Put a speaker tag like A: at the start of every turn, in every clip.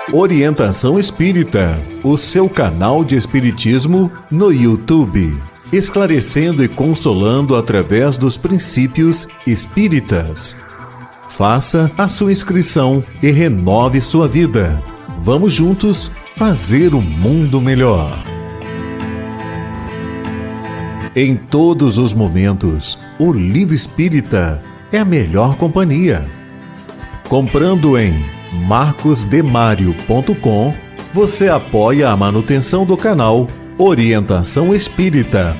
A: Orientação Espírita, o seu canal de espiritismo no YouTube, esclarecendo e consolando através dos princípios espíritas. Faça a sua inscrição e renove sua vida. Vamos juntos fazer o mundo melhor. Em todos os momentos, o Livro Espírita é a melhor companhia. Comprando em marcosdemario.com, você apoia a manutenção do canal Orientação Espírita.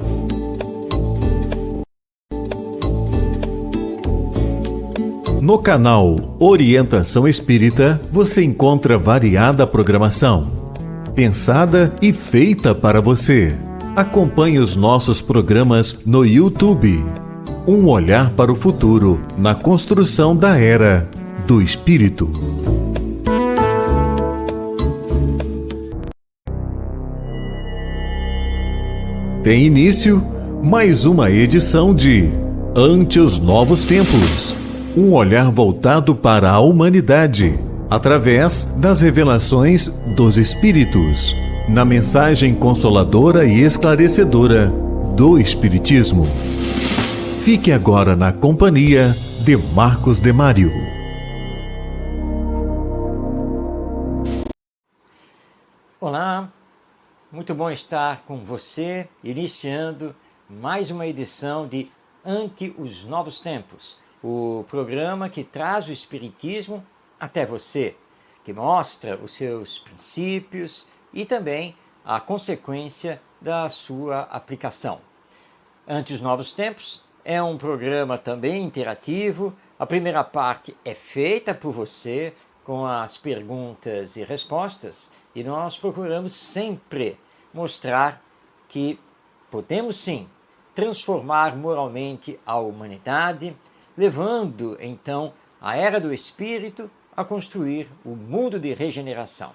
A: No canal Orientação Espírita, você encontra variada programação, pensada e feita para você. Acompanhe os nossos programas no YouTube. Um olhar para o futuro na construção da Era do Espírito. Tem início mais uma edição de Ante os Novos Tempos. Um olhar voltado para a humanidade, através das revelações dos Espíritos, na mensagem consoladora e esclarecedora do Espiritismo. Fique agora na companhia de Marcos Demário.
B: Olá, muito bom estar com você, iniciando mais uma edição de Ante os Novos Tempos, o programa que traz o Espiritismo até você, que mostra os seus princípios e também a consequência da sua aplicação. Ante os Novos Tempos é um programa também interativo. A primeira parte é feita por você com as perguntas e respostas e nós procuramos sempre mostrar que podemos sim transformar moralmente a humanidade, levando então a Era do Espírito a construir o mundo de regeneração.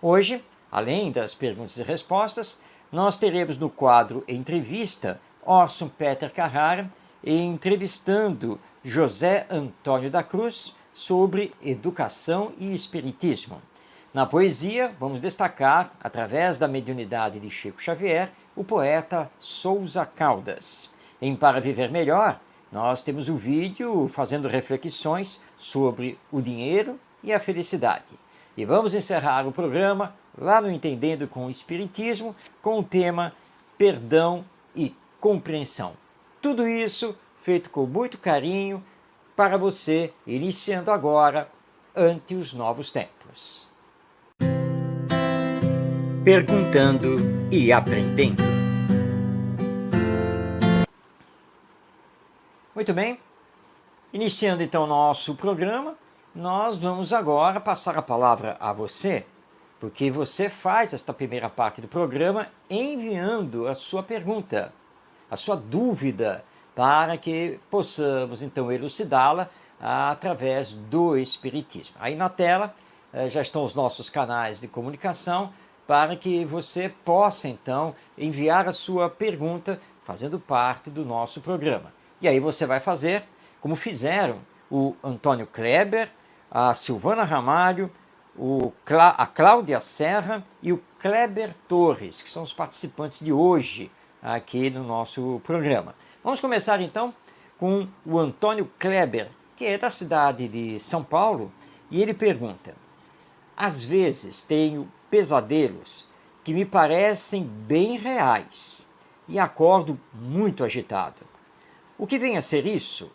B: Hoje, além das perguntas e respostas, nós teremos no quadro Entrevista Orson Peter Carrara entrevistando José Antônio da Cruz sobre educação e espiritismo. Na poesia, vamos destacar, através da mediunidade de Chico Xavier, o poeta Souza Caldas. Em Para Viver Melhor, nós temos o vídeo fazendo reflexões sobre o dinheiro e a felicidade. E vamos encerrar o programa lá no Entendendo com o Espiritismo com o tema Perdão e Compreensão. Tudo isso feito com muito carinho para você, iniciando agora Ante os Novos Tempos. Perguntando e aprendendo. Muito bem, iniciando então o nosso programa, nós vamos agora passar a palavra a você, porque você faz esta primeira parte do programa enviando a sua pergunta, a sua dúvida, para que possamos então elucidá-la através do Espiritismo. Aí na tela já estão os nossos canais de comunicação para que você possa então enviar a sua pergunta fazendo parte do nosso programa. E aí você vai fazer como fizeram o Antônio Kleber, a Silvana Ramalho, a Cláudia Serra e o Kleber Torres, que são os participantes de hoje aqui no nosso programa. Vamos começar então com o Antônio Kleber, que é da cidade de São Paulo, e ele pergunta: às vezes tenho pesadelos que me parecem bem reais e acordo muito agitado. O que vem a ser isso?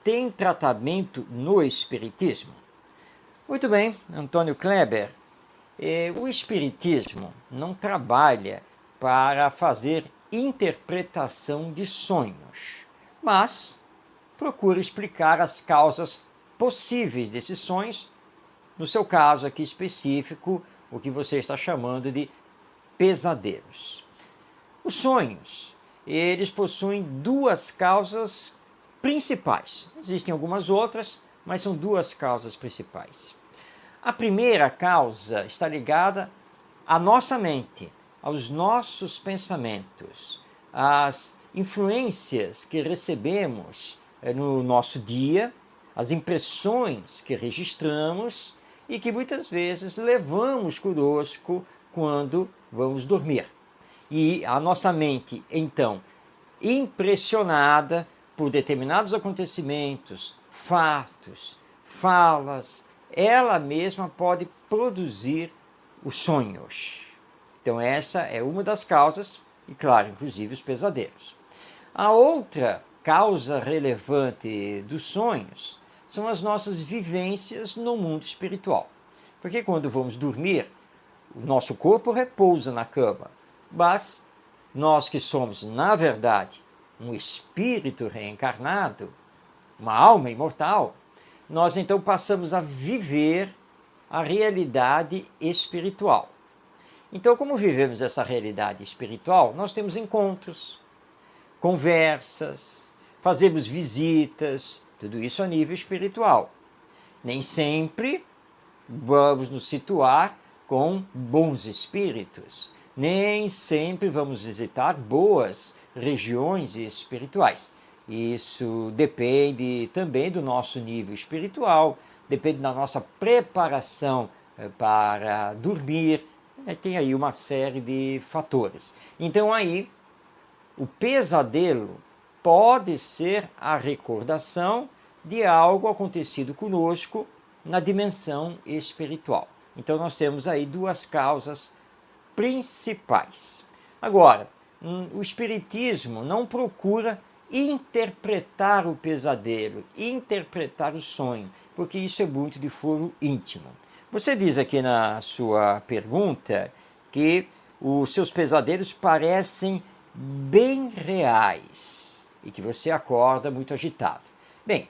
B: Tem tratamento no Espiritismo? Muito bem, Antônio Kleber. O Espiritismo não trabalha para fazer interpretação de sonhos, mas procura explicar as causas possíveis desses sonhos, no seu caso aqui específico, o que você está chamando de pesadelos. Os sonhos, eles possuem duas causas principais. Existem algumas outras, mas são duas causas principais. A primeira causa está ligada à nossa mente, aos nossos pensamentos, às influências que recebemos no nosso dia, as impressões que registramos e que muitas vezes levamos conosco quando vamos dormir. E a nossa mente, então, impressionada por determinados acontecimentos, fatos, falas, ela mesma pode produzir os sonhos. Então essa é uma das causas, e claro, inclusive os pesadelos. A outra causa relevante dos sonhos são as nossas vivências no mundo espiritual. Porque quando vamos dormir, o nosso corpo repousa na cama, mas nós que somos, na verdade, um espírito reencarnado, uma alma imortal, nós então passamos a viver a realidade espiritual. Então, como vivemos essa realidade espiritual, nós temos encontros, conversas, fazemos visitas, tudo isso a nível espiritual. Nem sempre vamos nos situar com bons espíritos, nem sempre vamos visitar boas regiões espirituais. Isso depende também do nosso nível espiritual, depende da nossa preparação para dormir, tem aí uma série de fatores. Então aí, o pesadelo pode ser a recordação de algo acontecido conosco na dimensão espiritual. Então nós temos aí duas causas principais. Agora, o Espiritismo não procura interpretar o pesadelo, interpretar o sonho, porque isso é muito de foro íntimo. Você diz aqui na sua pergunta que os seus pesadelos parecem bem reais e que você acorda muito agitado. Bem,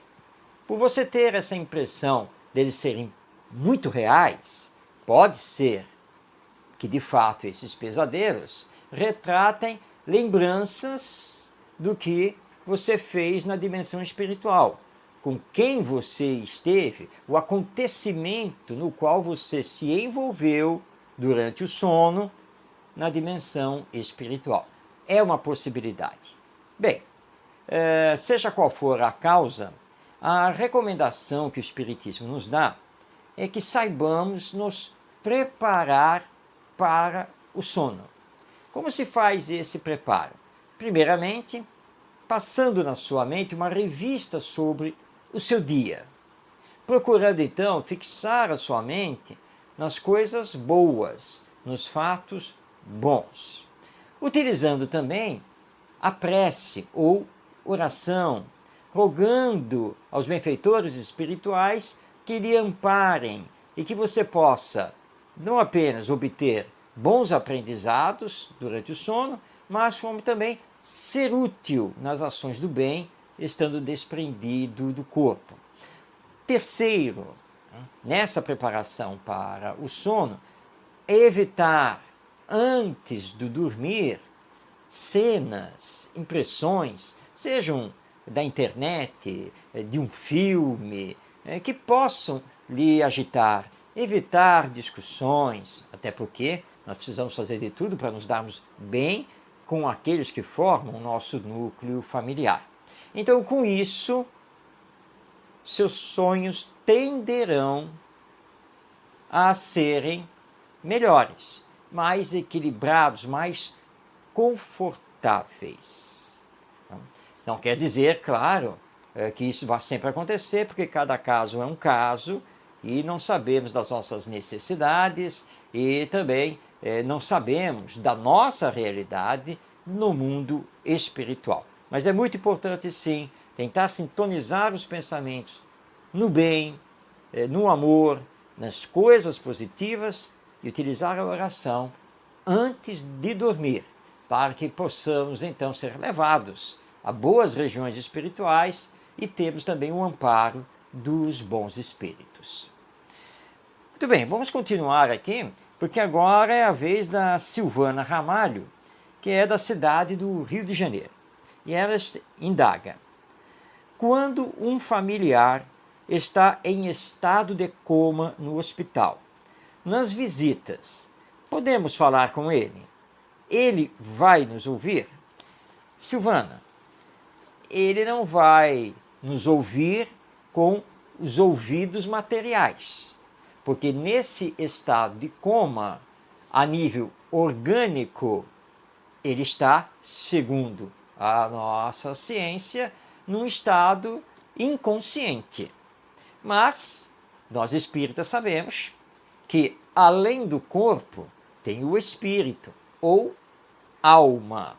B: por você ter essa impressão deles serem muito reais, pode ser que de fato esses pesadelos retratem lembranças do que você fez na dimensão espiritual, com quem você esteve, o acontecimento no qual você se envolveu durante o sono na dimensão espiritual. É uma possibilidade. Bem, seja qual for a causa, a recomendação que o Espiritismo nos dá é que saibamos nos preparar para o sono. Como se faz esse preparo? Primeiramente, passando na sua mente uma revista sobre o seu dia, procurando então fixar a sua mente nas coisas boas, nos fatos bons, utilizando também a prece ou oração, rogando aos benfeitores espirituais que lhe amparem e que você possa não apenas obter bons aprendizados durante o sono, mas como também ser útil nas ações do bem, estando desprendido do corpo. Terceiro, nessa preparação para o sono, evitar antes do dormir cenas, impressões, sejam da internet, de um filme, que possam lhe agitar. Evitar discussões, até porque nós precisamos fazer de tudo para nos darmos bem com aqueles que formam o nosso núcleo familiar. Então, com isso, seus sonhos tenderão a serem melhores, mais equilibrados, mais confortáveis. Não quer dizer, claro, que isso vai sempre acontecer, porque cada caso é um caso e não sabemos das nossas necessidades e também não sabemos da nossa realidade no mundo espiritual. Mas é muito importante, sim, tentar sintonizar os pensamentos no bem, no amor, nas coisas positivas e utilizar a oração antes de dormir, para que possamos então ser levados a boas regiões espirituais e termos também o amparo dos bons espíritos. Muito bem, vamos continuar aqui, porque agora é a vez da Silvana Ramalho, que é da cidade do Rio de Janeiro. E ela indaga: quando um familiar está em estado de coma no hospital, nas visitas, podemos falar com ele? Ele vai nos ouvir? Silvana, ele não vai nos ouvir com os ouvidos materiais, porque nesse estado de coma, a nível orgânico, ele está, segundo a nossa ciência, num estado inconsciente. Mas nós espíritas sabemos que, além do corpo, tem o espírito, ou alma.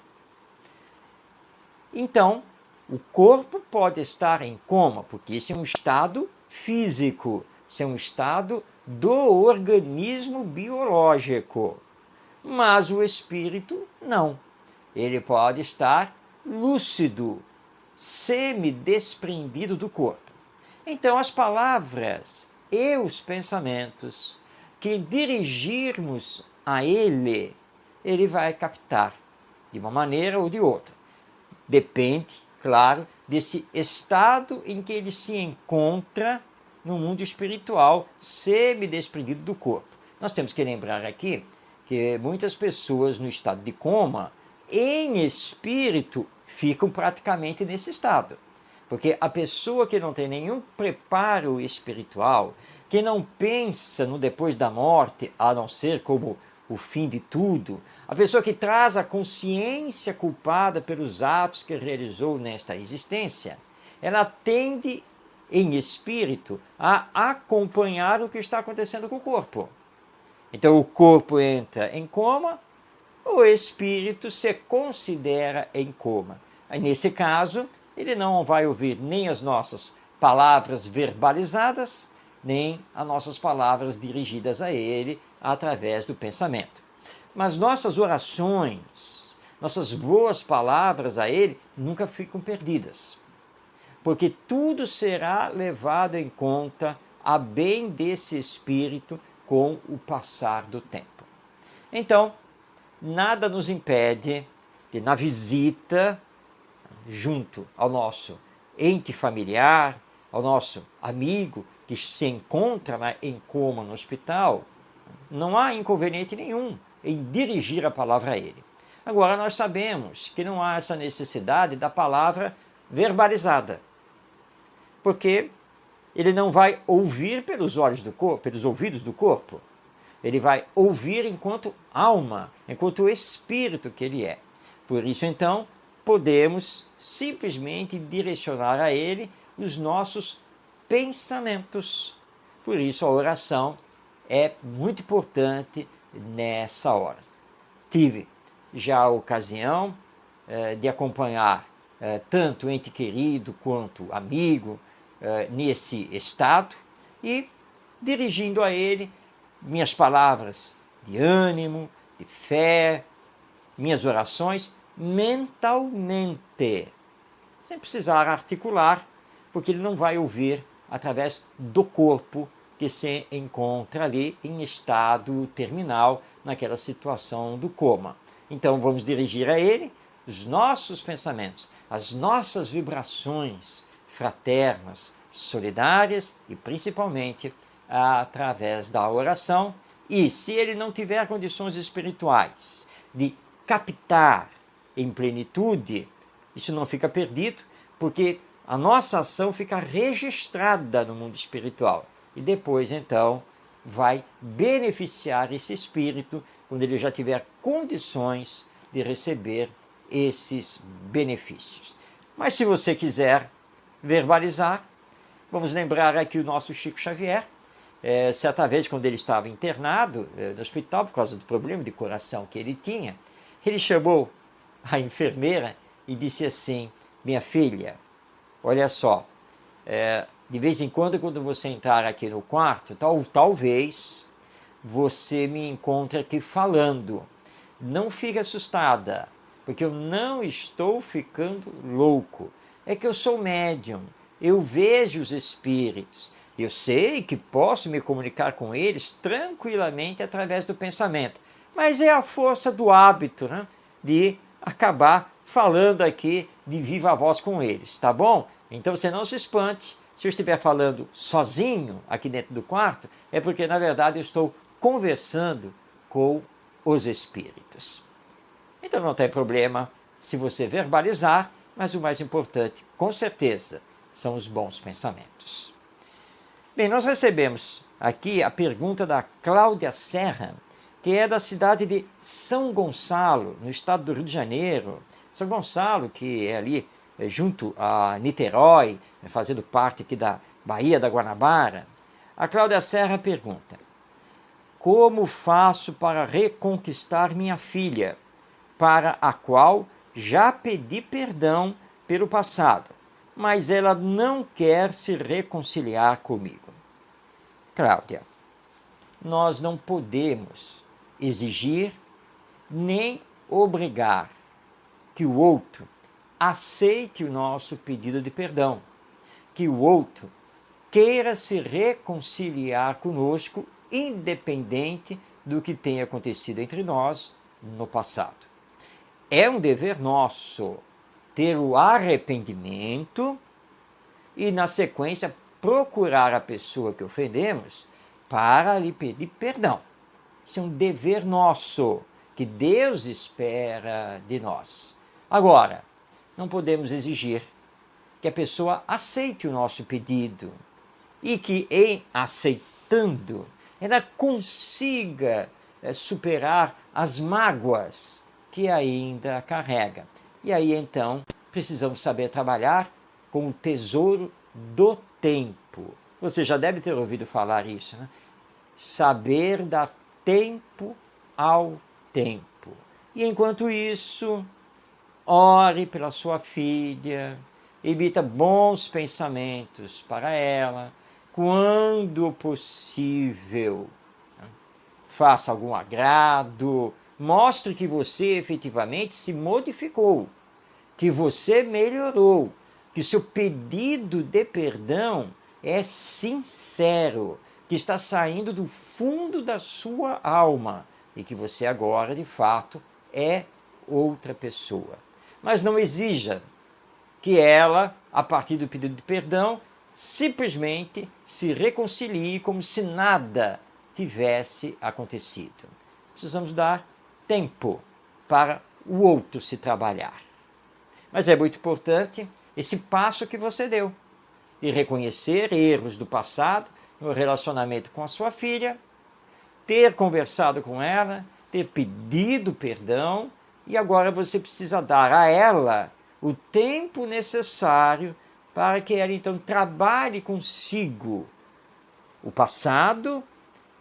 B: Então, o corpo pode estar em coma, porque esse é um estado físico, esse é um estado do organismo biológico. Mas o espírito não. Ele pode estar lúcido, semi-desprendido do corpo. Então, as palavras e os pensamentos que dirigirmos a ele, ele vai captar de uma maneira ou de outra. Depende, claro, desse estado em que ele se encontra no mundo espiritual, semi-desprendido do corpo. Nós temos que lembrar aqui que muitas pessoas no estado de coma, em espírito, ficam praticamente nesse estado. Porque a pessoa que não tem nenhum preparo espiritual, que não pensa no depois da morte, a não ser como o fim de tudo, a pessoa que traz a consciência culpada pelos atos que realizou nesta existência, ela tende, em espírito, a acompanhar o que está acontecendo com o corpo. Então o corpo entra em coma, o espírito se considera em coma. Aí, nesse caso, ele não vai ouvir nem as nossas palavras verbalizadas, nem as nossas palavras dirigidas a ele através do pensamento. Mas nossas orações, nossas boas palavras a ele nunca ficam perdidas, porque tudo será levado em conta a bem desse espírito com o passar do tempo. Então, nada nos impede de, na visita, junto ao nosso ente familiar, ao nosso amigo que se encontra em coma no hospital, não há inconveniente nenhum em dirigir a palavra a ele. Agora, nós sabemos que não há essa necessidade da palavra verbalizada, porque ele não vai ouvir pelos olhos do corpo, pelos ouvidos do corpo. Ele vai ouvir enquanto alma, enquanto espírito que ele é. Por isso, então, podemos simplesmente direcionar a ele os nossos pensamentos. Por isso, a oração é muito importante nessa hora. Tive já a ocasião de acompanhar tanto ente querido quanto amigo nesse estado e dirigindo a ele minhas palavras de ânimo, de fé, minhas orações mentalmente, sem precisar articular, porque ele não vai ouvir através do corpo que se encontra ali em estado terminal, naquela situação do coma. Então vamos dirigir a ele os nossos pensamentos, as nossas vibrações fraternas, solidárias e principalmente através da oração. E se ele não tiver condições espirituais de captar em plenitude, isso não fica perdido, porque a nossa ação fica registrada no mundo espiritual. E depois, então, vai beneficiar esse espírito quando ele já tiver condições de receber esses benefícios. Mas se você quiser verbalizar, vamos lembrar aqui o nosso Chico Xavier. Certa vez, quando ele estava internado no hospital, por causa do problema de coração que ele tinha, ele chamou a enfermeira e disse assim: minha filha, olha só, de vez em quando você entrar aqui no quarto, talvez você me encontre aqui falando. Não fique assustada, porque eu não estou ficando louco. É que eu sou médium, eu vejo os espíritos, eu sei que posso me comunicar com eles tranquilamente através do pensamento, mas é a força do hábito, né, de acabar falando aqui de viva voz com eles, tá bom? Então você não se espante se eu estiver falando sozinho aqui dentro do quarto, é porque na verdade eu estou conversando com os espíritos. Então não tem problema se você verbalizar, mas o mais importante, com certeza, são os bons pensamentos. Bem, nós recebemos aqui a pergunta da Cláudia Serra, que é da cidade de São Gonçalo, no estado do Rio de Janeiro. São Gonçalo, que é ali junto a Niterói, fazendo parte aqui da Baía da Guanabara. A Cláudia Serra pergunta: como faço para reconquistar minha filha, para a qual já pedi perdão pelo passado, mas ela não quer se reconciliar comigo? Cláudia, nós não podemos exigir nem obrigar que o outro aceite o nosso pedido de perdão, que o outro queira se reconciliar conosco, independente do que tenha acontecido entre nós no passado. É um dever nosso ter o arrependimento e, na sequência, procurar a pessoa que ofendemos para lhe pedir perdão. Isso é um dever nosso, que Deus espera de nós. Agora, não podemos exigir que a pessoa aceite o nosso pedido e que, em aceitando, ela consiga superar as mágoas que ainda carrega. E aí, então, precisamos saber trabalhar com o tesouro do tempo. Você já deve ter ouvido falar isso, né? Saber dar tempo ao tempo. E enquanto isso, ore pela sua filha, emita bons pensamentos para ela, quando possível. Faça algum agrado, mostre que você efetivamente se modificou, que você melhorou, que o seu pedido de perdão é sincero, que está saindo do fundo da sua alma e que você agora, de fato, é outra pessoa. Mas não exija que ela, a partir do pedido de perdão, simplesmente se reconcilie como se nada tivesse acontecido. Precisamos dar tempo para o outro se trabalhar. Mas é muito importante esse passo que você deu, de reconhecer erros do passado no relacionamento com a sua filha, ter conversado com ela, ter pedido perdão, e agora você precisa dar a ela o tempo necessário para que ela então trabalhe consigo o passado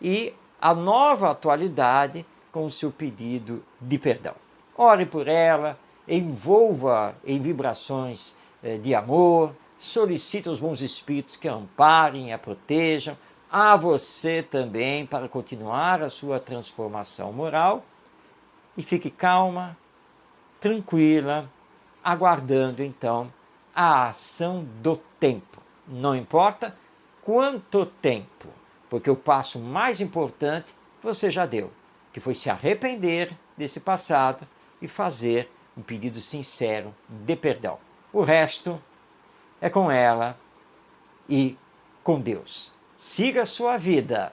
B: e a nova atualidade com o seu pedido de perdão. Ore por ela, envolva em vibrações de amor, solicite aos bons espíritos que a amparem e a protejam, a você também para continuar a sua transformação moral, e fique calma, tranquila, aguardando então a ação do tempo. Não importa quanto tempo, porque o passo mais importante você já deu, que foi se arrepender desse passado e fazer um pedido sincero de perdão. O resto é com ela e com Deus. Siga a sua vida,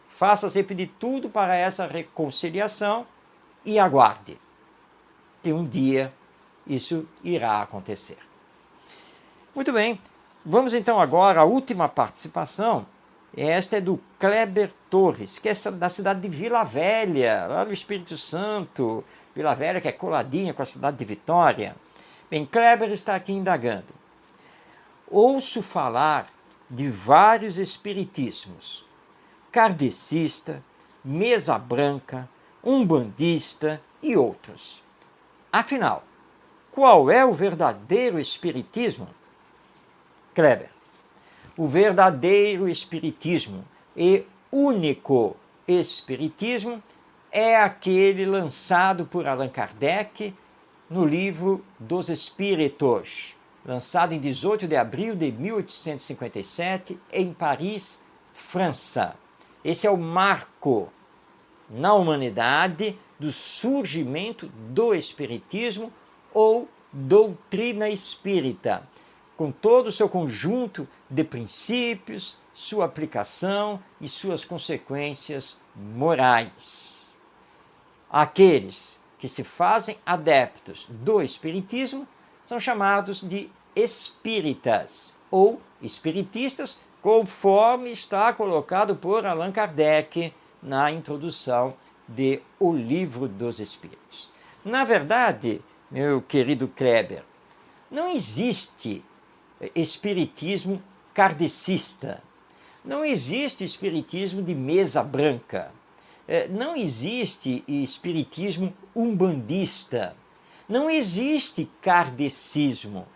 B: faça sempre de tudo para essa reconciliação e aguarde. E um dia isso irá acontecer. Muito bem, vamos então agora à última participação. Esta é do Kleber Torres, que é da cidade de Vila Velha, lá no Espírito Santo. Vila Velha, que é coladinha com a cidade de Vitória. Bem, Kleber está aqui indagando. Ouço falar de vários espiritismos: kardecista, mesa branca, umbandista e outros. Afinal, qual é o verdadeiro espiritismo? Kleber: o verdadeiro espiritismo e único espiritismo é aquele lançado por Allan Kardec no livro dos Espíritos, lançado em 18 de abril de 1857 em Paris, França. Esse é o marco na humanidade do surgimento do espiritismo ou doutrina espírita, com todo o seu conjunto de princípios, sua aplicação e suas consequências morais. Aqueles que se fazem adeptos do espiritismo são chamados de espíritas ou espiritistas conforme está colocado por Allan Kardec na introdução de O Livro dos Espíritos. Na verdade, meu querido Kleber, não existe espiritismo kardecista, não existe espiritismo de mesa branca, não existe espiritismo umbandista, não existe kardecismo.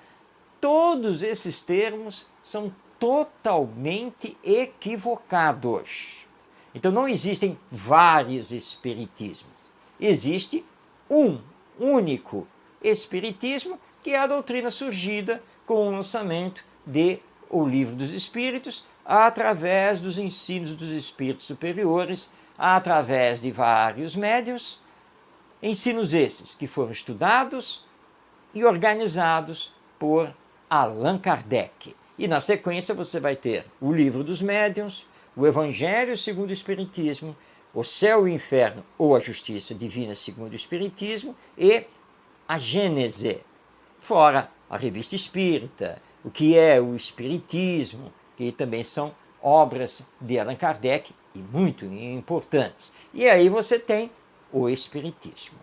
B: Todos esses termos são totalmente equivocados. Então não existem vários espiritismos. Existe um único espiritismo, que é a doutrina surgida com o lançamento de O Livro dos Espíritos, através dos ensinos dos espíritos superiores, através de vários médiuns, ensinos esses que foram estudados e organizados por Allan Kardec. E na sequência você vai ter o Livro dos Médiuns, o Evangelho segundo o Espiritismo, o Céu e o Inferno ou a Justiça Divina segundo o Espiritismo e a Gênese. Fora a Revista Espírita, o que é o Espiritismo, que também são obras de Allan Kardec e muito importantes. E aí você tem o Espiritismo.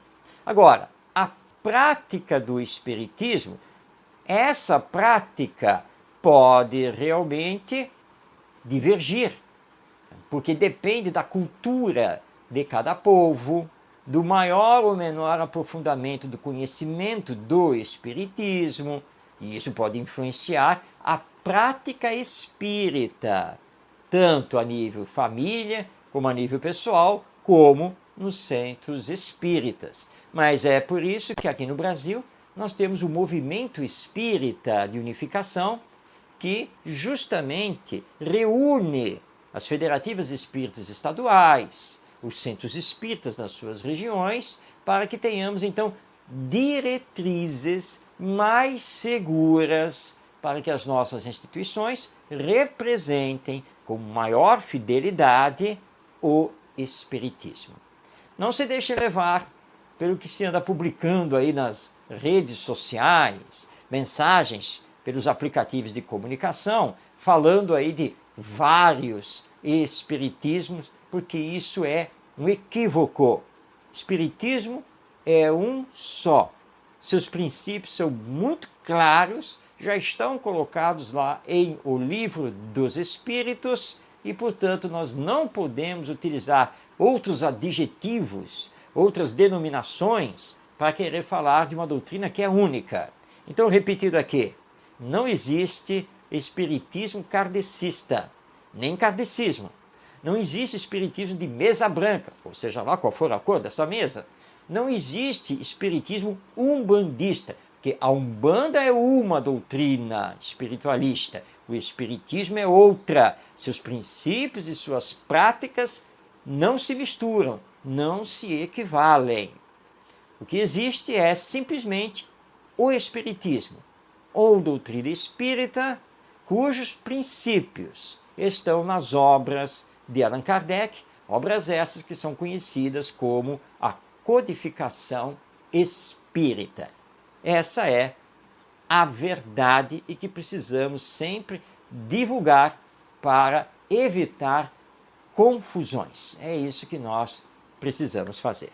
B: Agora, a prática do Espiritismo, essa prática pode realmente divergir, porque depende da cultura de cada povo, do maior ou menor aprofundamento do conhecimento do Espiritismo, e isso pode influenciar a prática espírita, tanto a nível família, como a nível pessoal, como nos centros espíritas. Mas é por isso que aqui no Brasil nós temos o movimento espírita de unificação, que justamente reúne as federativas espíritas estaduais, os centros espíritas nas suas regiões, para que tenhamos então diretrizes mais seguras para que as nossas instituições representem com maior fidelidade o Espiritismo. Não se deixe levar pelo que se anda publicando aí nas redes sociais, mensagens pelos aplicativos de comunicação, falando aí de vários espiritismos, porque isso é um equívoco. Espiritismo é um só. Seus princípios são muito claros, já estão colocados lá em O Livro dos Espíritos e, portanto, nós não podemos utilizar outros adjetivos, outras denominações para querer falar de uma doutrina que é única. Então, repetido aqui, não existe espiritismo kardecista, nem kardecismo. Não existe espiritismo de mesa branca, ou seja lá qual for a cor dessa mesa. Não existe espiritismo umbandista, porque a Umbanda é uma doutrina espiritualista, o espiritismo é outra. Seus princípios e suas práticas não se misturam, não se equivalem. O que existe é simplesmente o espiritismo, ou doutrina espírita, cujos princípios estão nas obras de Allan Kardec, obras essas que são conhecidas como a codificação espírita. Essa é a verdade e que precisamos sempre divulgar para evitar confusões. É isso que nós precisamos fazer.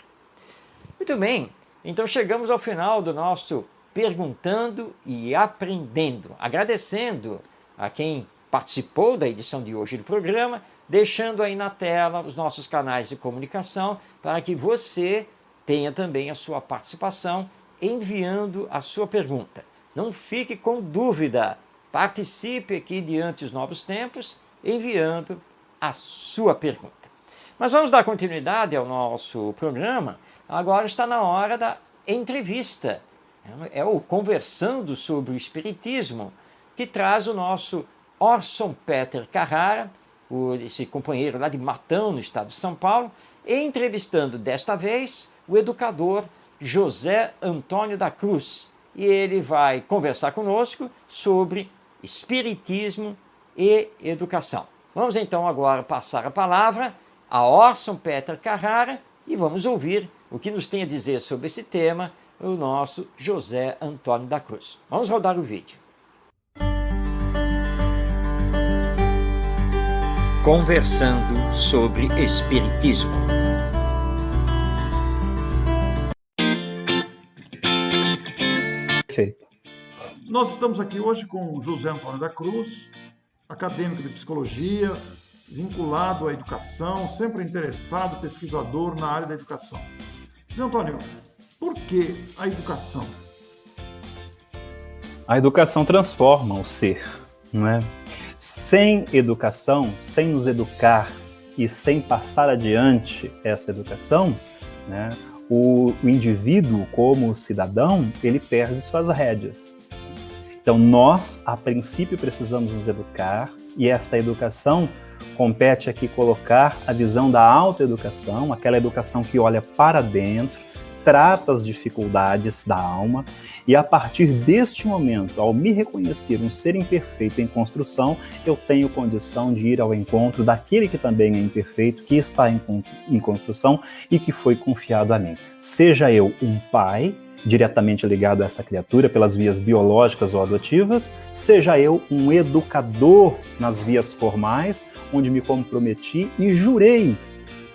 B: Muito bem, então chegamos ao final do nosso Perguntando e Aprendendo. Agradecendo a quem participou da edição de hoje do programa, deixando aí na tela os nossos canais de comunicação para que você tenha também a sua participação enviando a sua pergunta. Não fique com dúvida, participe aqui diante dos novos tempos enviando a sua pergunta. Mas vamos dar continuidade ao nosso programa. Agora está na hora da entrevista. É o Conversando sobre o Espiritismo, que traz o nosso Orson Peter Carrara, esse companheiro lá de Matão, no estado de São Paulo, entrevistando desta vez o educador José Antônio da Cruz. E ele vai conversar conosco sobre Espiritismo e educação. Vamos então agora passar a palavra a Orson Peter Carrara e vamos ouvir o que nos tem a dizer sobre esse tema o nosso José Antônio da Cruz. Vamos rodar o vídeo. conversando sobre Espiritismo.
C: Perfeito.
D: Nós estamos aqui hoje com José Antônio da Cruz, acadêmico de psicologia, vinculado à educação, sempre interessado, pesquisador na área da educação. José Antônio, por que a educação?
C: A educação transforma o ser, não é? Sem educação, sem nos educar e sem passar adiante esta educação, né, o indivíduo, como cidadão, ele perde suas rédeas. Então, nós, a princípio, precisamos nos educar, e esta educação compete aqui colocar a visão da autoeducação, aquela educação que olha para dentro, trata as dificuldades da alma, e a partir deste momento, ao me reconhecer um ser imperfeito em construção, eu tenho condição de ir ao encontro daquele que também é imperfeito, que está em construção e que foi confiado a mim. Seja eu um pai, diretamente ligado a essa criatura pelas vias biológicas ou adotivas, seja eu um educador nas vias formais, onde me comprometi e jurei,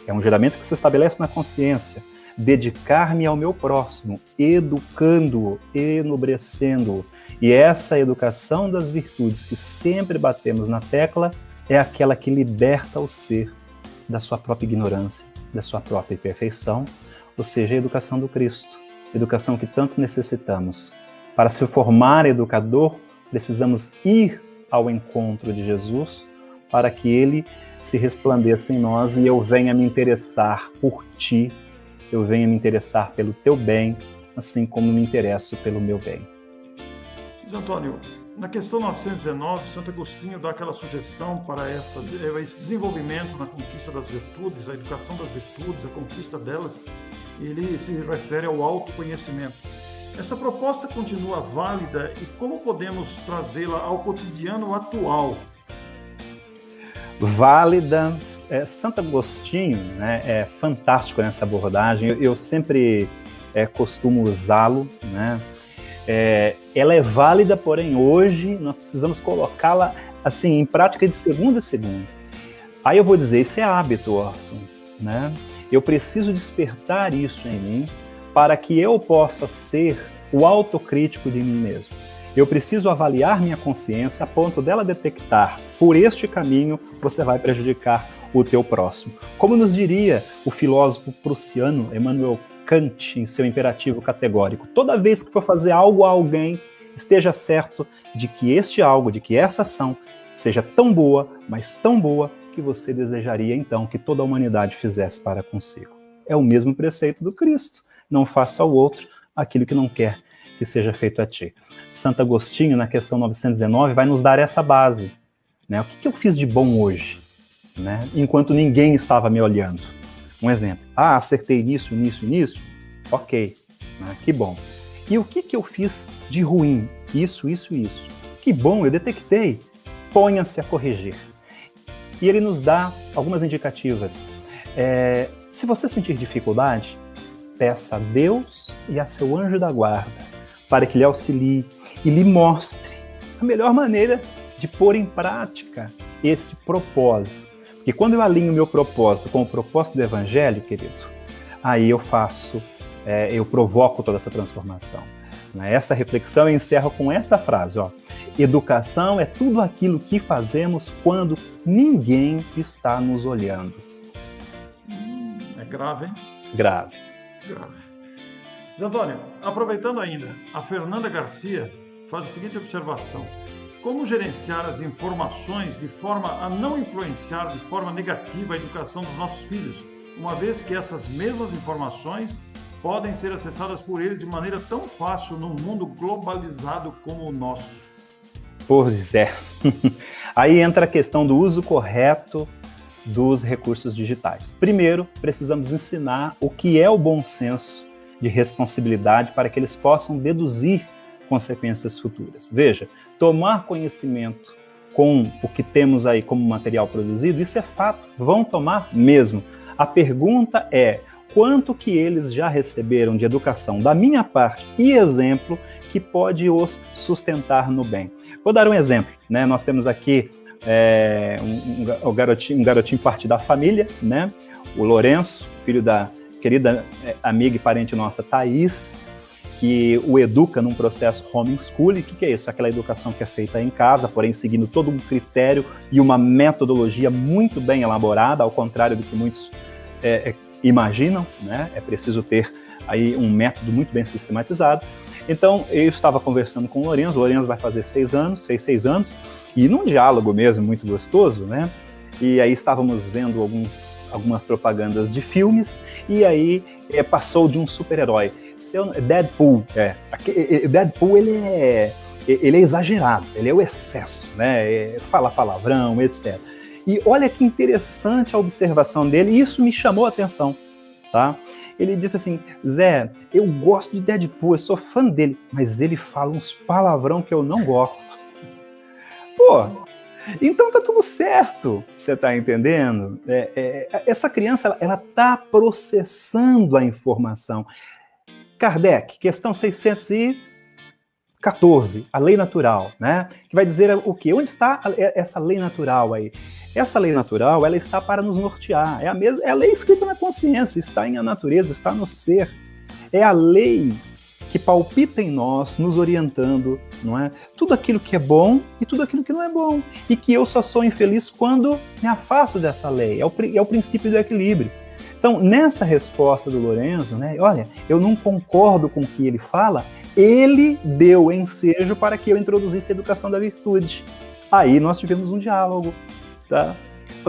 C: é um juramento que se estabelece na consciência, dedicar-me ao meu próximo, educando-o, enobrecendo-o. E essa educação das virtudes que sempre batemos na tecla é aquela que liberta o ser da sua própria ignorância, da sua própria imperfeição, ou seja, a educação do Cristo, educação que tanto necessitamos. Para se formar educador, precisamos ir ao encontro de Jesus para que ele se resplandeça em nós e eu venha me interessar por ti, eu venha me interessar pelo teu bem, assim como me interesso pelo meu bem.
D: José Antônio, na questão 919, Santo Agostinho dá aquela sugestão para esse desenvolvimento na conquista das virtudes, a educação das virtudes, a conquista delas, ele se refere ao autoconhecimento. Essa proposta continua válida e como podemos trazê-la ao cotidiano atual?
C: Válida. Santo Agostinho, né, é fantástico nessa abordagem, eu sempre costumo usá-lo, né? Ela é válida, porém hoje nós precisamos colocá-la assim, em prática de segundo a segundo. Aí eu vou dizer, isso é hábito, Orson, né? Eu preciso despertar isso em mim para que eu possa ser o autocrítico de mim mesmo. Eu preciso avaliar minha consciência a ponto dela detectar, por este caminho você vai prejudicar o teu próximo. Como nos diria o filósofo prussiano Immanuel Kant em seu imperativo categórico, toda vez que for fazer algo a alguém, esteja certo de que este algo, de que essa ação seja tão boa, mas tão boa, que você desejaria então que toda a humanidade fizesse para consigo. É o mesmo preceito do Cristo. Não faça ao outro aquilo que não quer que seja feito a ti. Santo Agostinho, na questão 919, vai nos dar essa base, né? O que eu fiz de bom hoje, né? Enquanto ninguém estava me olhando? Um exemplo. Acertei nisso. Ok, né? Que bom. E o que eu fiz de ruim? Isso. Que bom, eu detectei. Ponha-se a corrigir. E ele nos dá algumas indicativas. Se você sentir dificuldade, peça a Deus e a seu anjo da guarda para que lhe auxilie e lhe mostre a melhor maneira de pôr em prática esse propósito. Porque quando eu alinho o meu propósito com o propósito do Evangelho, querido, aí eu provoco toda essa transformação. Essa reflexão eu encerro com essa frase, ó. Educação é tudo aquilo que fazemos quando ninguém está nos olhando.
D: É grave, hein?
C: Grave.
D: Zé Antônio, aproveitando ainda, a Fernanda Garcia faz a seguinte observação. Como gerenciar as informações de forma a não influenciar de forma negativa a educação dos nossos filhos, uma vez que essas mesmas informações podem ser acessadas por eles de maneira tão fácil num mundo globalizado como o nosso?
C: Pois é. Aí entra a questão do uso correto dos recursos digitais. Primeiro, precisamos ensinar o que é o bom senso de responsabilidade para que eles possam deduzir consequências futuras. Veja, tomar conhecimento com o que temos aí como material produzido, isso é fato, vão tomar mesmo. A pergunta é, quanto que eles já receberam de educação da minha parte e exemplo que pode os sustentar no bem? Vou dar um exemplo, né? Nós temos aqui um garotinho parte da família, né? O Lourenço, filho da querida amiga e parente nossa, Thaís, que o educa num processo homeschooling. O que é isso? Aquela educação que é feita em casa, porém seguindo todo um critério e uma metodologia muito bem elaborada, ao contrário do que muitos imaginam, né? É preciso ter aí um método muito bem sistematizado. Então, eu estava conversando com o Lourenço vai fazer 6 anos, fez 6 anos, e num diálogo mesmo muito gostoso, né? E aí estávamos vendo algumas propagandas de filmes, e aí passou de um super-herói. Deadpool, Deadpool ele é exagerado, ele é o excesso, né? Fala palavrão, etc. E olha que interessante a observação dele, e isso me chamou a atenção, tá? Ele disse assim: Zé, eu gosto de Deadpool, eu sou fã dele, mas ele fala uns palavrão que eu não gosto. Pô, então tá tudo certo, você tá entendendo? Essa criança, ela tá processando a informação. Kardec, questão 614, a lei natural, né? Que vai dizer o quê? Onde está essa lei natural aí? Essa lei natural, ela está para nos nortear. É a lei escrita na consciência, está em a natureza, está no ser. É a lei que palpita em nós, nos orientando, não é? Tudo aquilo que é bom e tudo aquilo que não é bom. E que eu só sou infeliz quando me afasto dessa lei. É o princípio do equilíbrio. Então, nessa resposta do Lourenço, né? Olha, eu não concordo com o que ele fala, ele deu ensejo para que eu introduzisse a educação da virtude. Aí nós tivemos um diálogo, tá?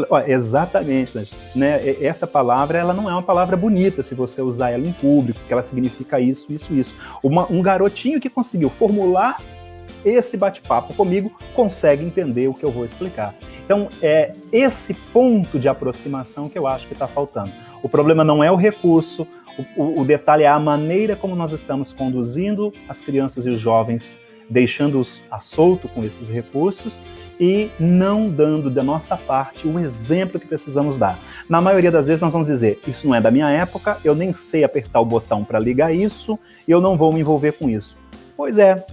C: Olha, exatamente, né? Essa palavra, ela não é uma palavra bonita se você usar ela em público, porque ela significa isso, isso, isso. Um garotinho que conseguiu formular esse bate-papo comigo consegue entender o que eu vou explicar. Então, é esse ponto de aproximação que eu acho que está faltando. O problema não é o recurso, o detalhe é a maneira como nós estamos conduzindo as crianças e os jovens, deixando-os a solto com esses recursos e não dando da nossa parte o exemplo que precisamos dar. Na maioria das vezes nós vamos dizer: isso não é da minha época, eu nem sei apertar o botão para ligar isso, e eu não vou me envolver com isso. Pois é,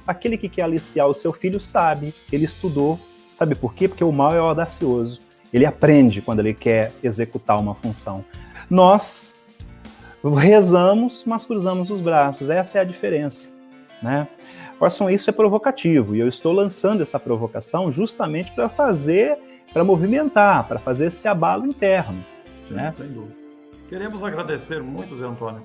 C: aquele que quer aliciar o seu filho sabe, ele estudou. Sabe por quê? Porque o mal é audacioso. Ele aprende quando ele quer executar uma função. Nós rezamos, mas cruzamos os braços. Essa é a diferença, né? Orson, isso é provocativo, e eu estou lançando essa provocação justamente para movimentar, para fazer esse abalo interno.
D: Sim,
C: né?
D: Sem dúvida. Queremos agradecer muito, Zé Antônio.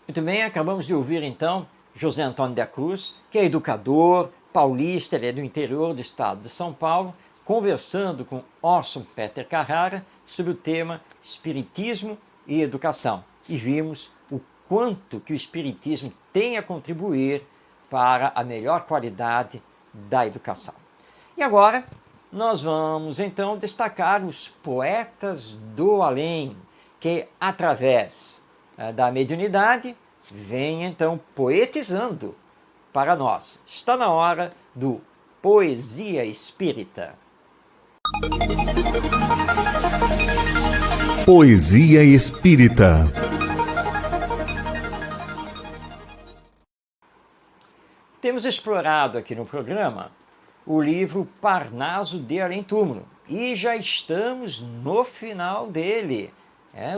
B: Muito bem, acabamos de ouvir então José Antônio da Cruz, que é educador paulista, ele é do interior do estado de São Paulo, conversando com Orson Peter Carrara sobre o tema Espiritismo e Educação. E vimos o quanto que o Espiritismo tem a contribuir para a melhor qualidade da educação. E agora nós vamos então destacar os poetas do além, que através da mediunidade vem então poetizando para nós. Está na hora do Poesia Espírita.
A: Poesia Espírita.
B: Temos explorado aqui no programa o livro Parnaso de Além Túmulo e já estamos no final dele.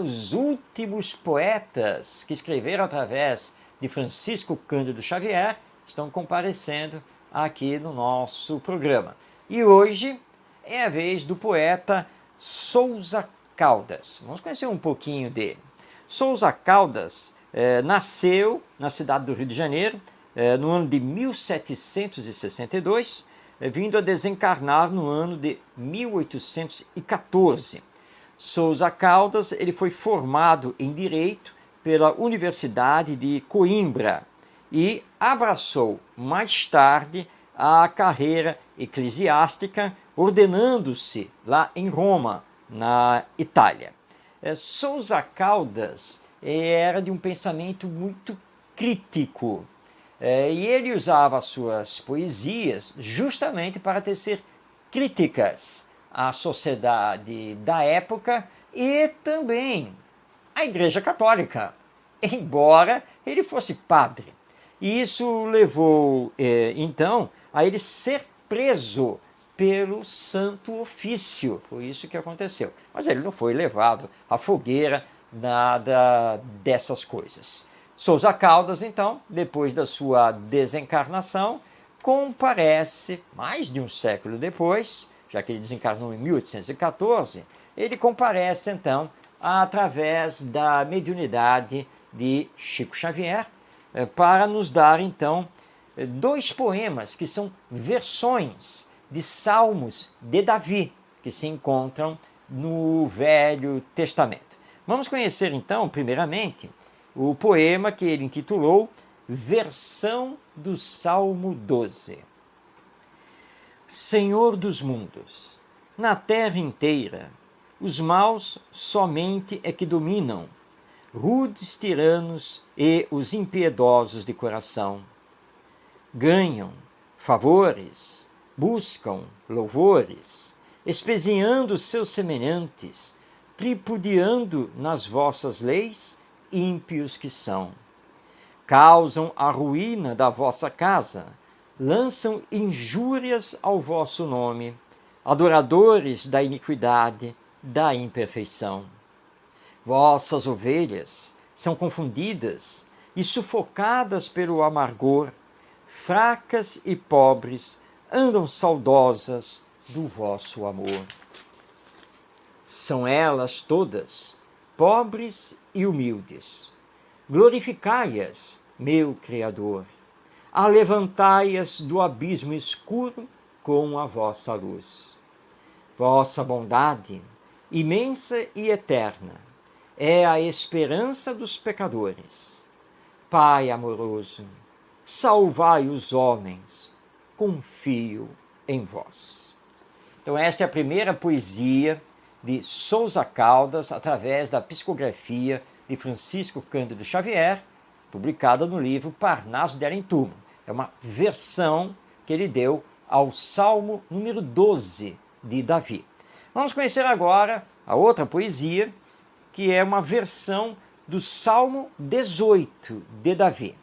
B: Os últimos poetas que escreveram através de Francisco Cândido Xavier estão comparecendo aqui no nosso programa. E hoje é a vez do poeta Sousa Caldas. Vamos conhecer um pouquinho dele. Sousa Caldas nasceu na cidade do Rio de Janeiro no ano de 1762, vindo a desencarnar no ano de 1814. Sousa Caldas ele foi formado em Direito pela Universidade de Coimbra e abraçou mais tarde a carreira eclesiástica, ordenando-se lá em Roma, na Itália. Sousa Caldas era de um pensamento muito crítico e ele usava suas poesias justamente para tecer críticas à sociedade da época e também à Igreja Católica. embora ele fosse padre. E isso levou, então, a ele ser preso pelo Santo Ofício. Foi isso que aconteceu. Mas ele não foi levado à fogueira, nada dessas coisas. Sousa Caldas, então, depois da sua desencarnação, comparece, mais de um século depois, já que ele desencarnou em 1814, ele comparece, então, através da mediunidade de Chico Xavier, para nos dar, então, dois poemas que são versões de Salmos de Davi, que se encontram no Velho Testamento. Vamos conhecer, então, primeiramente, o poema que ele intitulou Versão do Salmo 12. Senhor dos mundos, na terra inteira, os maus somente é que dominam, rudes tiranos e os impiedosos de coração. Ganham favores, buscam louvores, espezinhando seus semelhantes, tripudiando nas vossas leis, ímpios que são. Causam a ruína da vossa casa, lançam injúrias ao vosso nome, adoradores da iniquidade, da imperfeição. Vossas ovelhas são confundidas e sufocadas pelo amargor, fracas e pobres andam saudosas do vosso amor. São elas todas pobres e humildes. Glorificai-as, meu Criador. Alevantai-as do abismo escuro com a vossa luz. Vossa bondade, imensa e eterna, é a esperança dos pecadores. Pai amoroso, salvai os homens, confio em vós. Então esta é a primeira poesia de Sousa Caldas, através da psicografia de Francisco Cândido Xavier, publicada no livro Parnaso de Arentumo. É uma versão que ele deu ao Salmo número 12 de Davi. Vamos conhecer agora a outra poesia, que é uma versão do Salmo 18 de Davi.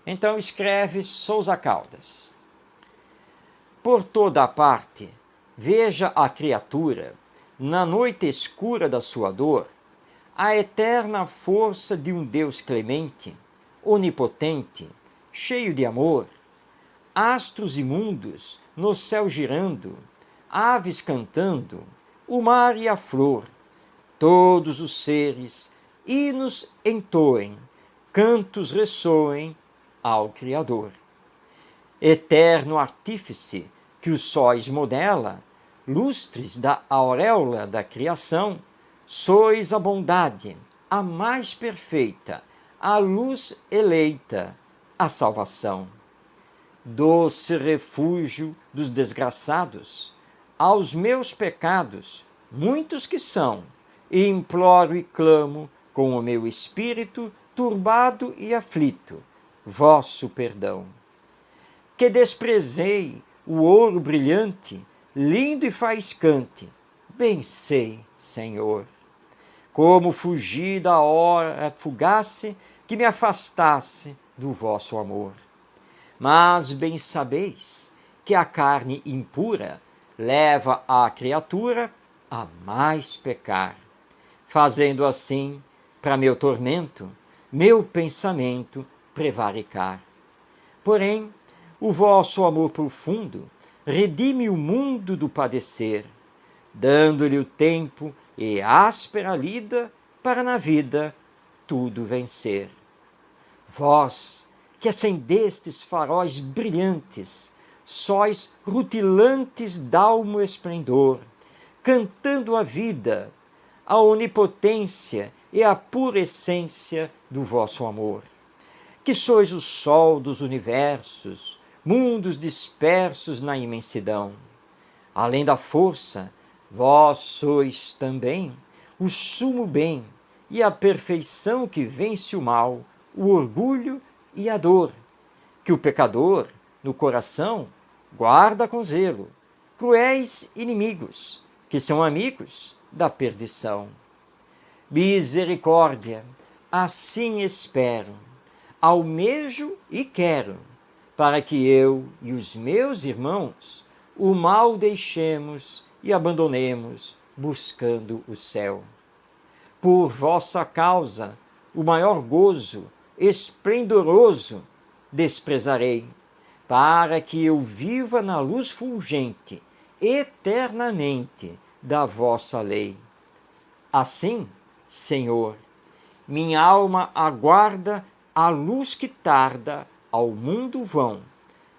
B: Então escreve Sousa Caldas. Por toda a parte, veja a criatura, na noite escura da sua dor, a eterna força de um Deus clemente, onipotente, cheio de amor, astros imundos no céu girando, aves cantando, o mar e a flor, todos os seres, hinos entoem, cantos ressoem ao Criador. Eterno artífice que os sóis modela, lustres da auréola da criação, sois a bondade, a mais perfeita, a luz eleita, a salvação. Doce refúgio dos desgraçados, aos meus pecados, muitos que são, e imploro e clamo com o meu espírito turbado e aflito, vosso perdão. Que desprezei o ouro brilhante, lindo e faiscante, bem sei, Senhor, como fugi da hora fugace que me afastasse do vosso amor. Mas bem sabeis que a carne impura leva a criatura a mais pecar, fazendo assim, para meu tormento, meu pensamento prevaricar. Porém, o vosso amor profundo redime o mundo do padecer, dando-lhe o tempo e áspera lida para na vida tudo vencer. Vós, que acendestes faróis brilhantes, sóis rutilantes d'almo esplendor, cantando a vida, a onipotência e a pura essência do vosso amor. Que sois o sol dos universos, mundos dispersos na imensidão. Além da força, vós sois também o sumo bem e a perfeição que vence o mal, o orgulho e a dor, que o pecador, no coração, guarda com zelo, cruéis inimigos, que são amigos da perdição. Misericórdia, assim espero, almejo e quero, para que eu e os meus irmãos o mal deixemos e abandonemos, buscando o céu. Por vossa causa, o maior gozo, esplendoroso, desprezarei, para que eu viva na luz fulgente, eternamente, da vossa lei. Assim, Senhor, minha alma aguarda a luz que tarda ao mundo vão,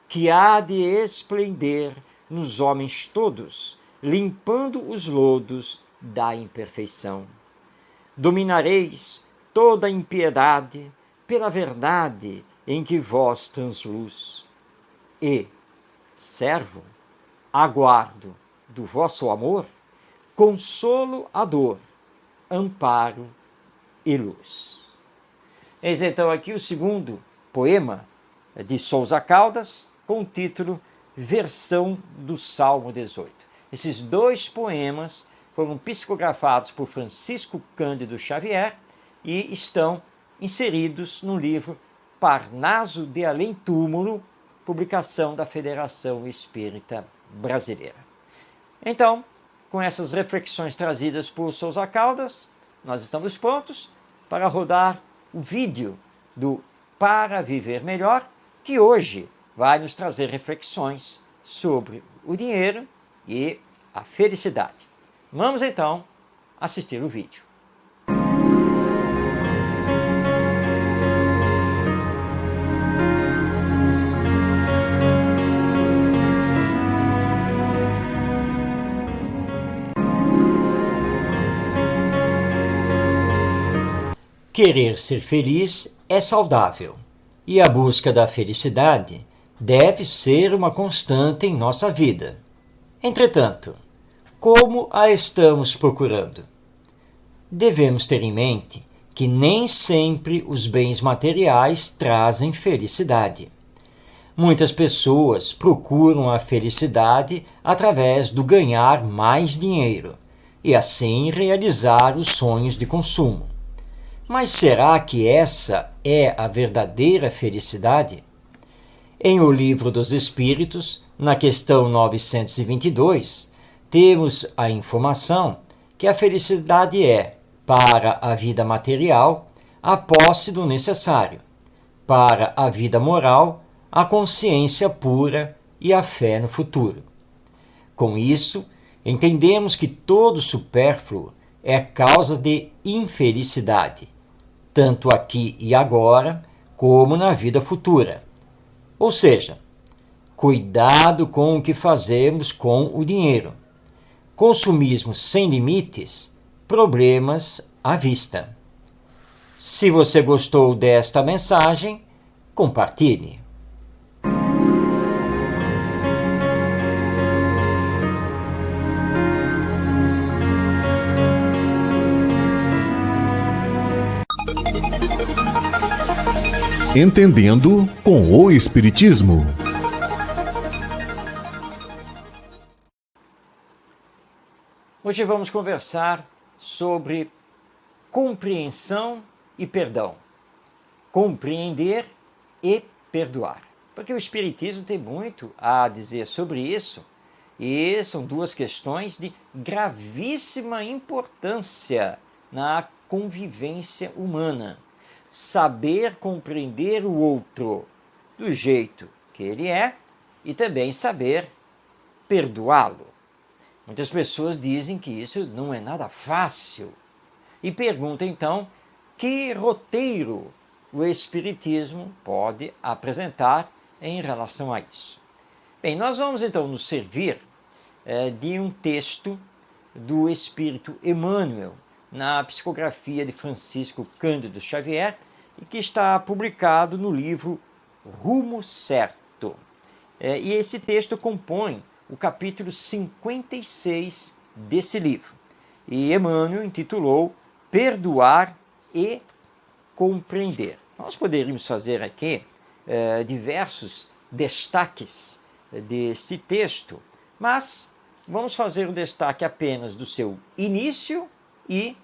B: que há de esplender nos homens todos, limpando os lodos da imperfeição. Dominareis toda a impiedade pela verdade em que vós transluz. E, servo, aguardo do vosso amor, consolo à dor, amparo e luz. Eis então aqui o segundo poema de Sousa Caldas, com o título Versão do Salmo 18. Esses dois poemas foram psicografados por Francisco Cândido Xavier e estão inseridos no livro Parnaso de Além Túmulo, publicação da Federação Espírita Brasileira. Então, com essas reflexões trazidas por Sousa Caldas, nós estamos prontos para rodar o vídeo do Para Viver Melhor, que hoje vai nos trazer reflexões sobre o dinheiro e a felicidade. Vamos então assistir o vídeo. Querer ser feliz é saudável, e a busca da felicidade deve ser uma constante em nossa vida. Entretanto, como a estamos procurando? Devemos ter em mente que nem sempre os bens materiais trazem felicidade. Muitas pessoas procuram a felicidade através do ganhar mais dinheiro e assim realizar os sonhos de consumo. Mas será que essa é a verdadeira felicidade? Em O Livro dos Espíritos, na questão 922, temos a informação que a felicidade é, para a vida material, a posse do necessário, para a vida moral, a consciência pura e a fé no futuro. Com isso, entendemos que todo supérfluo é causa de infelicidade, tanto aqui e agora, como na vida futura. Ou seja, cuidado com o que fazemos com o dinheiro. Consumismo sem limites, problemas à vista. Se você gostou desta mensagem, compartilhe.
A: Entendendo com o Espiritismo.
B: Hoje vamos conversar sobre compreensão e perdão. Compreender e perdoar. Porque o Espiritismo tem muito a dizer sobre isso, e são duas questões de gravíssima importância na convivência humana. Saber compreender o outro do jeito que ele é e também saber perdoá-lo. Muitas pessoas dizem que isso não é nada fácil e perguntam então que roteiro o Espiritismo pode apresentar em relação a isso. Bem, nós vamos então nos servir de um texto do Espírito Emmanuel, na psicografia de Francisco Cândido Xavier, e que está publicado no livro Rumo Certo. E esse texto compõe o capítulo 56 desse livro. E Emmanuel intitulou Perdoar e Compreender. Nós poderíamos fazer aqui diversos destaques desse texto, mas vamos fazer um destaque apenas do seu início e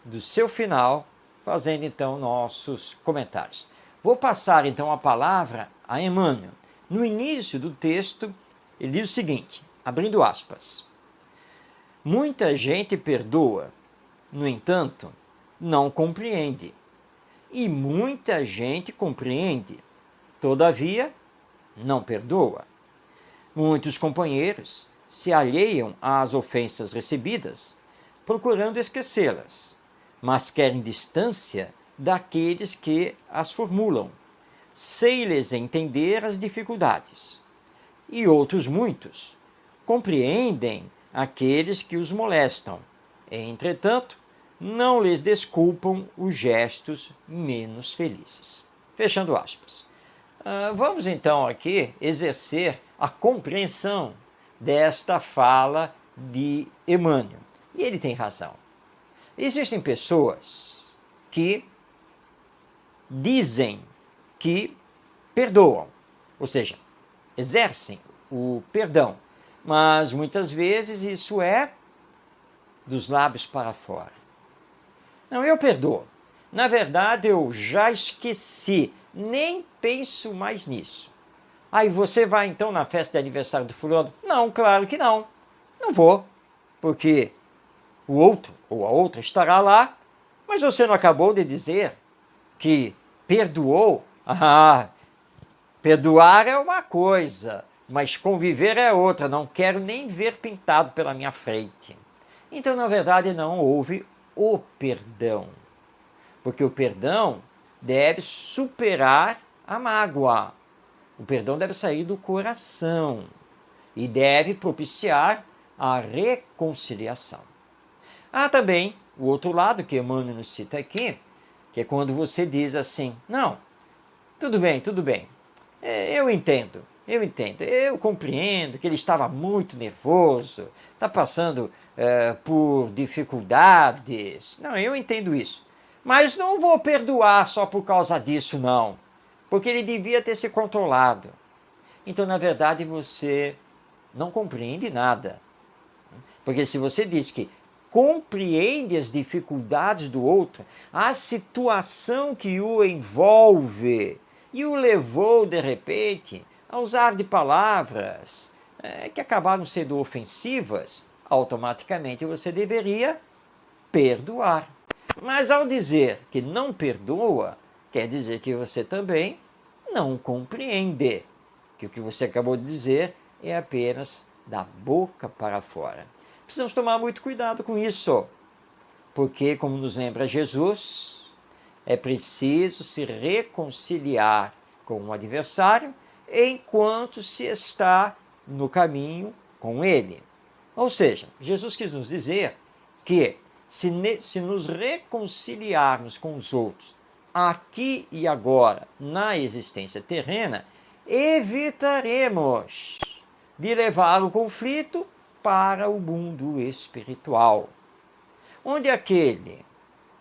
B: do seu final fazendo então nossos comentários. Vou passar então a palavra a Emmanuel. No início do texto, ele diz o seguinte, abrindo aspas: muita gente perdoa, no entanto, não compreende. E muita gente compreende, todavia, não perdoa. Muitos companheiros se alheiam às ofensas recebidas, procurando esquecê-las, mas querem distância daqueles que as formulam, sem lhes entender as dificuldades. E outros muitos compreendem aqueles que os molestam, entretanto, não lhes desculpam os gestos menos felizes. Fechando aspas. Vamos então aqui exercer a compreensão desta fala de Emmanuel. E ele tem razão. Existem pessoas que dizem que perdoam, ou seja, exercem o perdão, mas muitas vezes isso é dos lábios para fora. Não, eu perdoo. Na verdade, eu já esqueci, nem penso mais nisso. Aí você vai então na festa de aniversário do fulano? Não, claro que não. Não vou, porque o outro ou a outra estará lá, mas você não acabou de dizer que perdoou? Perdoar é uma coisa, mas conviver é outra. Não quero nem ver pintado pela minha frente. Então, na verdade, não houve o perdão, porque o perdão deve superar a mágoa. O perdão deve sair do coração e deve propiciar a reconciliação. Há também o outro lado que Emmanuel nos cita aqui, que é quando você diz assim, não, tudo bem, eu entendo, eu compreendo que ele estava muito nervoso, está passando por dificuldades, não, eu entendo isso, mas não vou perdoar só por causa disso, não, porque ele devia ter se controlado. Então, na verdade, você não compreende nada, porque se você diz que compreende as dificuldades do outro, a situação que o envolve e o levou, de repente, a usar de palavras que acabaram sendo ofensivas, automaticamente você deveria perdoar. Mas ao dizer que não perdoa, quer dizer que você também não compreende, que o que você acabou de dizer é apenas da boca para fora. Precisamos tomar muito cuidado com isso, porque, como nos lembra Jesus, é preciso se reconciliar com o adversário enquanto se está no caminho com ele. Ou seja, Jesus quis nos dizer que se nos reconciliarmos com os outros aqui e agora, na existência terrena, evitaremos de levar o conflito para o mundo espiritual, onde aquele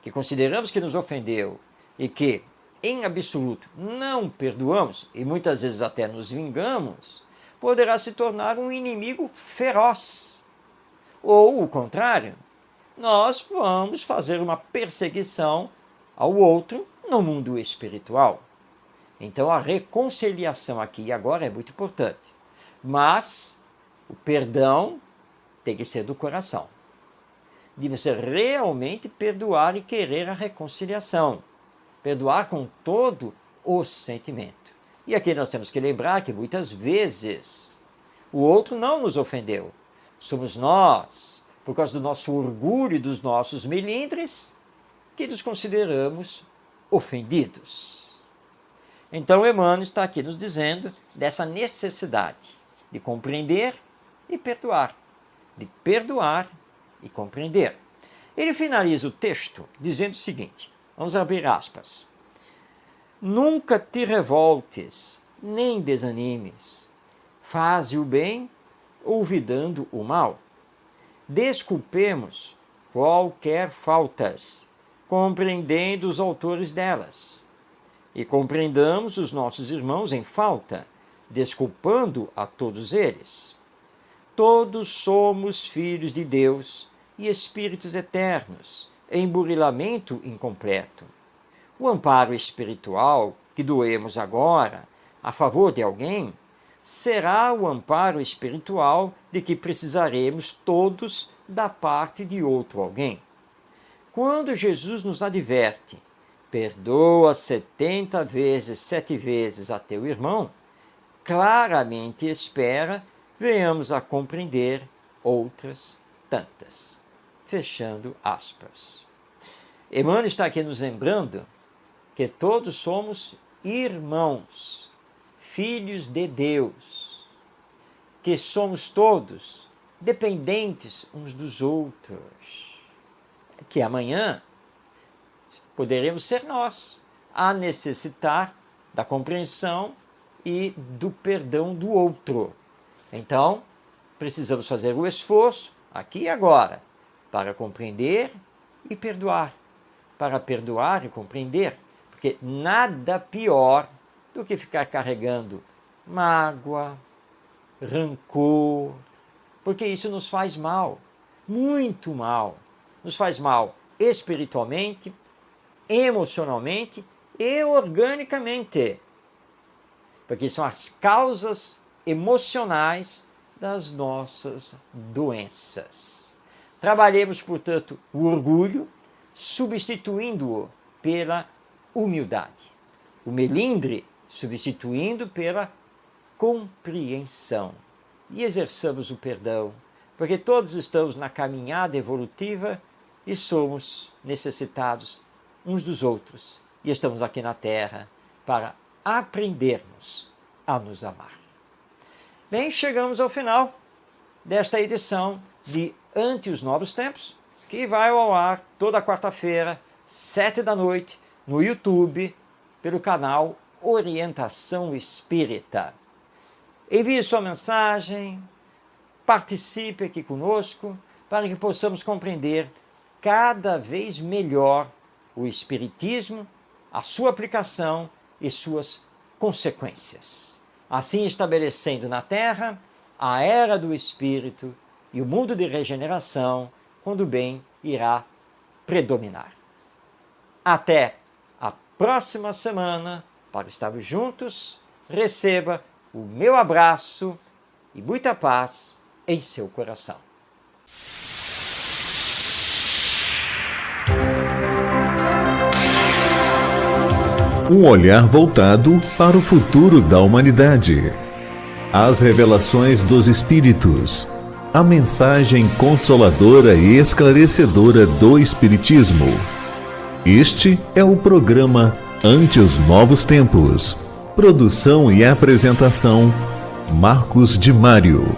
B: que consideramos que nos ofendeu e que, em absoluto, não perdoamos, e muitas vezes até nos vingamos, poderá se tornar um inimigo feroz. Ou o contrário, nós vamos fazer uma perseguição ao outro no mundo espiritual. Então a reconciliação aqui e agora é muito importante. Mas o perdão tem que ser do coração. De você realmente perdoar e querer a reconciliação. Perdoar com todo o sentimento. E aqui nós temos que lembrar que muitas vezes o outro não nos ofendeu. Somos nós, por causa do nosso orgulho e dos nossos melindres, que nos consideramos ofendidos. Então Emmanuel está aqui nos dizendo dessa necessidade de compreender e perdoar. De perdoar e compreender. Ele finaliza o texto dizendo o seguinte, vamos abrir aspas. Nunca te revoltes, nem desanimes. Faze o bem, olvidando o mal. Desculpemos qualquer faltas, compreendendo os autores delas. E compreendamos os nossos irmãos em falta, desculpando a todos eles. Todos somos filhos de Deus e espíritos eternos, emburilamento incompleto. O amparo espiritual que doemos agora a favor de alguém será o amparo espiritual de que precisaremos todos da parte de outro alguém. Quando Jesus nos adverte, perdoa 70 vezes, 7 vezes a teu irmão, claramente espera venhamos a compreender outras tantas. Fechando aspas. Emmanuel está aqui nos lembrando que todos somos irmãos, filhos de Deus, que somos todos dependentes uns dos outros, que amanhã poderemos ser nós a necessitar da compreensão e do perdão do outro. Então, precisamos fazer o esforço, aqui e agora, para compreender e perdoar. Para perdoar e compreender, porque nada pior do que ficar carregando mágoa, rancor, porque isso nos faz mal, muito mal. Nos faz mal espiritualmente, emocionalmente e organicamente, porque são as causas emocionais das nossas doenças. Trabalhemos, portanto, o orgulho, substituindo-o pela humildade. O melindre, substituindo pela compreensão. E exerçamos o perdão, porque todos estamos na caminhada evolutiva e somos necessitados uns dos outros. E estamos aqui na Terra para aprendermos a nos amar. Bem, chegamos ao final desta edição de Ante os Novos Tempos, que vai ao ar toda quarta-feira, 7 da noite, no YouTube, pelo canal Orientação Espírita. Envie sua mensagem, participe aqui conosco, para que possamos compreender cada vez melhor o Espiritismo, a sua aplicação e suas consequências. Assim estabelecendo na Terra a era do Espírito e o mundo de regeneração, quando o bem irá predominar. Até a próxima semana, para estarmos juntos, receba o meu abraço e muita paz em seu coração.
A: Um olhar voltado para o futuro da humanidade. As revelações dos Espíritos. A mensagem consoladora e esclarecedora do Espiritismo. Este é o programa Ante os Novos Tempos. Produção e apresentação, Marcos de Mário.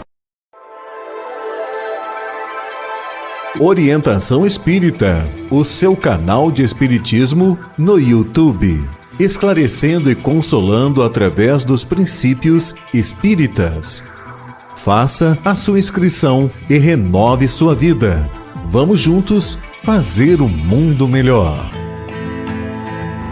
A: Orientação Espírita, o seu canal de espiritismo no YouTube. Esclarecendo e consolando através dos princípios espíritas. Faça a sua inscrição e renove sua vida. Vamos juntos fazer um mundo melhor.